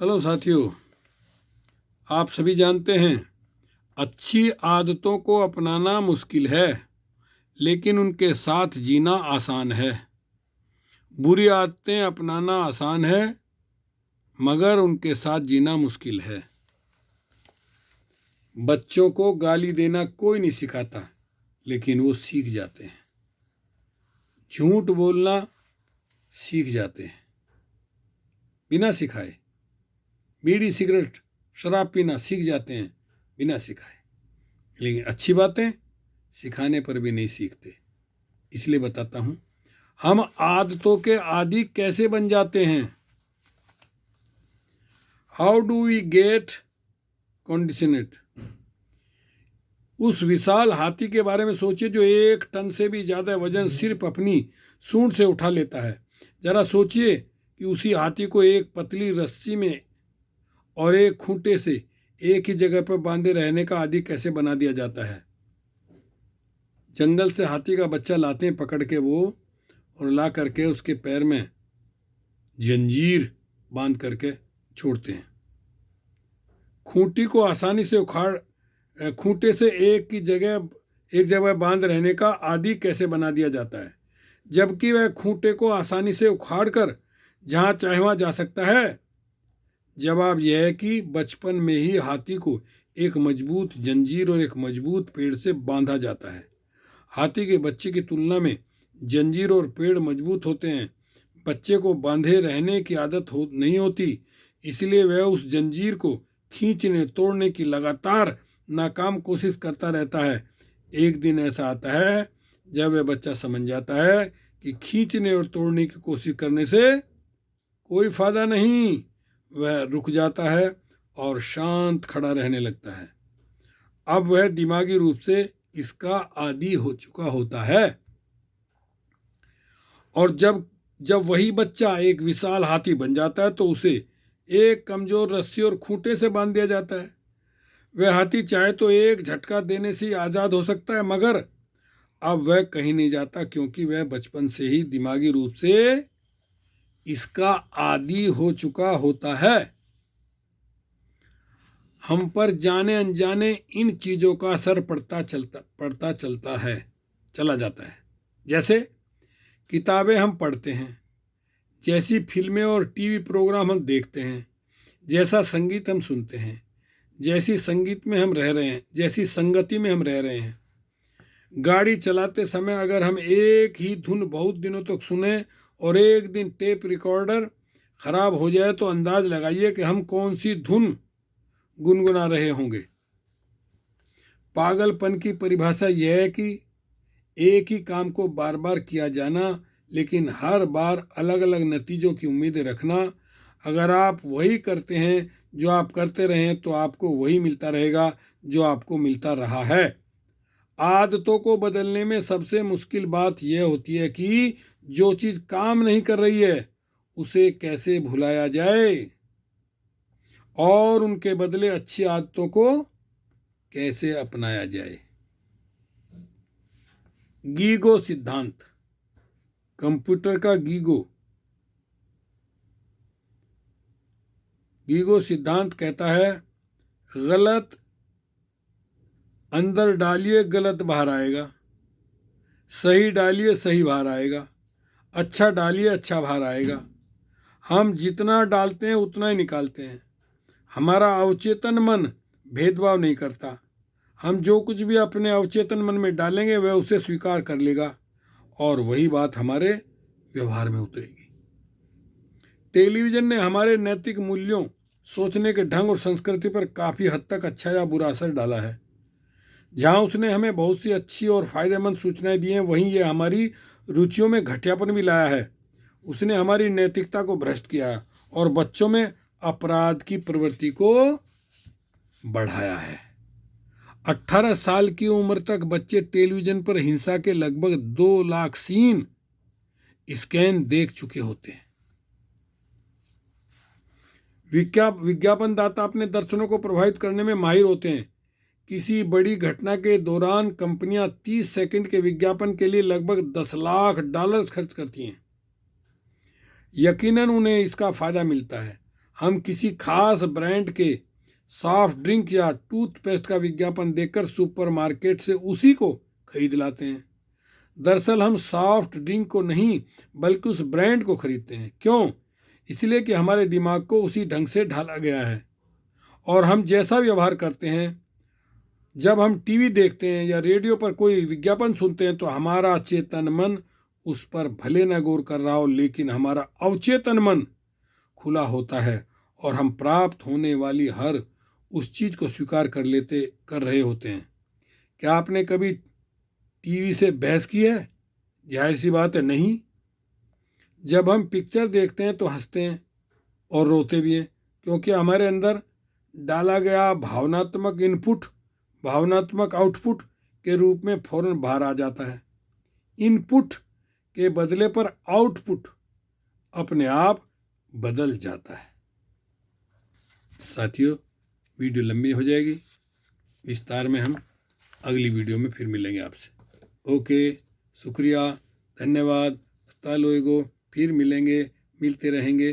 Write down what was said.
Hello साथियों, आप सभी जानते हैं अच्छी आदतों को अपनाना मुश्किल है, लेकिन उनके साथ जीना आसान है। बुरी आदतें अपनाना आसान है, मगर उनके साथ जीना मुश्किल है। बच्चों को गाली देना कोई नहीं सिखाता, लेकिन वो सीख जाते हैं। झूठ बोलना सीख जाते हैं बिना सिखाए। बीड़ी सिगरेट शराब पीना सीख जाते हैं बिना सिखाए। लेकिन अच्छी बातें सिखाने पर भी नहीं सीखते। इसलिए बताता हूं, हम आदतों के आदी कैसे बन जाते हैं। How do we get conditioned. उस विशाल हाथी के बारे में सोचिए जो 1 टन से भी ज्यादा वजन सिर्फ अपनी सूंड से उठा लेता है। जरा सोचिए कि उसी हाथी को एक पतली रस्सी में और एक खूंटे से एक ही जगह पर बांधे रहने का आदी कैसे बना दिया जाता है। जंगल से हाथी का बच्चा लाते हैं पकड़ के वो, और ला करके उसके पैर में जंजीर बांध करके छोड़ते हैं। खूंटी को आसानी से खूंटे से एक जगह बांध रहने का आदी कैसे बना दिया जाता है, जबकि वह खूंटे को आसानी से उखाड़ कर जहां चाहे वहां जा सकता है। जवाब यह है कि बचपन में ही हाथी को एक मजबूत जंजीर और एक मजबूत पेड़ से बांधा जाता है। हाथी के बच्चे की तुलना में जंजीर और पेड़ मजबूत होते हैं। बच्चे को बांधे रहने की आदत नहीं होती, इसलिए वह उस जंजीर को खींचने तोड़ने की लगातार नाकाम कोशिश करता रहता है। एक दिन ऐसा आता है जब वह बच्चा समझ जाता है कि खींचने और तोड़ने की कोशिश करने से कोई फायदा नहीं। वह रुक जाता है और शांत खड़ा रहने लगता है। अब वह दिमागी रूप से इसका आदी हो चुका होता है। और जब वही बच्चा एक विशाल हाथी बन जाता है तो उसे एक कमजोर रस्सी और खूंटे से बांध दिया जाता है। वह हाथी चाहे तो एक झटका देने से आजाद हो सकता है, मगर अब वह कहीं नहीं जाता, क्योंकि वह बचपन से ही दिमागी रूप से इसका आदी हो चुका होता है। हम पर जाने अनजाने इन चीजों का असर चला जाता है। जैसे किताबें हम पढ़ते हैं, जैसी फिल्में और टीवी प्रोग्राम हम देखते हैं, जैसा संगीत हम सुनते हैं, जैसी संगीत में हम रह रहे हैं, जैसी संगति में हम रह रहे हैं। गाड़ी चलाते समय अगर हम एक ही धुन बहुत दिनों तक सुने और एक दिन टेप रिकॉर्डर खराब हो जाए तो अंदाज लगाइए कि हम कौन सी धुन गुनगुना रहे होंगे। पागलपन की परिभाषा यह है कि एक ही काम को बार बार किया जाना, लेकिन हर बार अलग अलग नतीजों की उम्मीदें रखना। अगर आप वही करते हैं जो आप करते रहें तो आपको वही मिलता रहेगा जो आपको मिलता रहा है। आदतों को बदलने में सबसे मुश्किल बात यह होती है कि जो चीज काम नहीं कर रही है उसे कैसे भुलाया जाए और उनके बदले अच्छी आदतों को कैसे अपनाया जाए। गीगो सिद्धांत, कंप्यूटर का गीगो सिद्धांत कहता है, गलत अंदर डालिए गलत बाहर आएगा, सही डालिए सही बाहर आएगा, अच्छा डालिए अच्छा बाहर आएगा। हम जितना डालते हैं उतना ही निकालते हैं। हमारा अवचेतन मन भेदभाव नहीं करता। हम जो कुछ भी अपने अवचेतन मन में डालेंगे वह उसे स्वीकार कर लेगा और वही बात हमारे व्यवहार में उतरेगी। टेलीविजन ने हमारे नैतिक मूल्यों, सोचने के ढंग और संस्कृति पर काफ़ी हद तक अच्छा या बुरा असर डाला है। जहाँ उसने हमें बहुत सी अच्छी और फायदेमंद सूचनाएं दी हैं, वहीं यह हमारी रुचियों में घटियापन भी लाया है। उसने हमारी नैतिकता को भ्रष्ट किया और बच्चों में अपराध की प्रवृत्ति को बढ़ाया है। 18 साल की उम्र तक बच्चे टेलीविजन पर हिंसा के लगभग 2 लाख सीन स्कैन देख चुके होते हैं। विज्ञापनदाता अपने दर्शकों को प्रभावित करने में माहिर होते हैं। किसी बड़ी घटना के दौरान कंपनियां 30 सेकंड के विज्ञापन के लिए लगभग $10 लाख खर्च करती हैं। यकीनन उन्हें इसका फायदा मिलता है। हम किसी खास ब्रांड के सॉफ्ट ड्रिंक या टूथपेस्ट का विज्ञापन देखकर सुपरमार्केट से उसी को खरीद लाते हैं। दरअसल हम सॉफ्ट ड्रिंक को नहीं बल्कि उस ब्रांड को खरीदते हैं। क्यों? इसलिए कि हमारे दिमाग को उसी ढंग से ढाला गया है और हम जैसा व्यवहार करते हैं, जब हम टीवी देखते हैं या रेडियो पर कोई विज्ञापन सुनते हैं तो हमारा चेतन मन उस पर भले न गौर कर रहा हो, लेकिन हमारा अवचेतन मन खुला होता है और हम प्राप्त होने वाली हर उस चीज को स्वीकार कर रहे होते हैं। क्या आपने कभी टीवी से बहस की है? जाहिर सी बात है नहीं। जब हम पिक्चर देखते हैं तो हंसते हैं और रोते भी हैं, क्योंकि हमारे अंदर डाला गया भावनात्मक इनपुट भावनात्मक आउटपुट के रूप में फौरन बाहर आ जाता है। इनपुट के बदले पर आउटपुट अपने आप बदल जाता है। साथियों, वीडियो लंबी हो जाएगी, विस्तार में हम अगली वीडियो में फिर मिलेंगे आपसे। ओके, शुक्रिया, धन्यवाद, हस्ता लोएगो, फिर मिलेंगे, मिलते रहेंगे।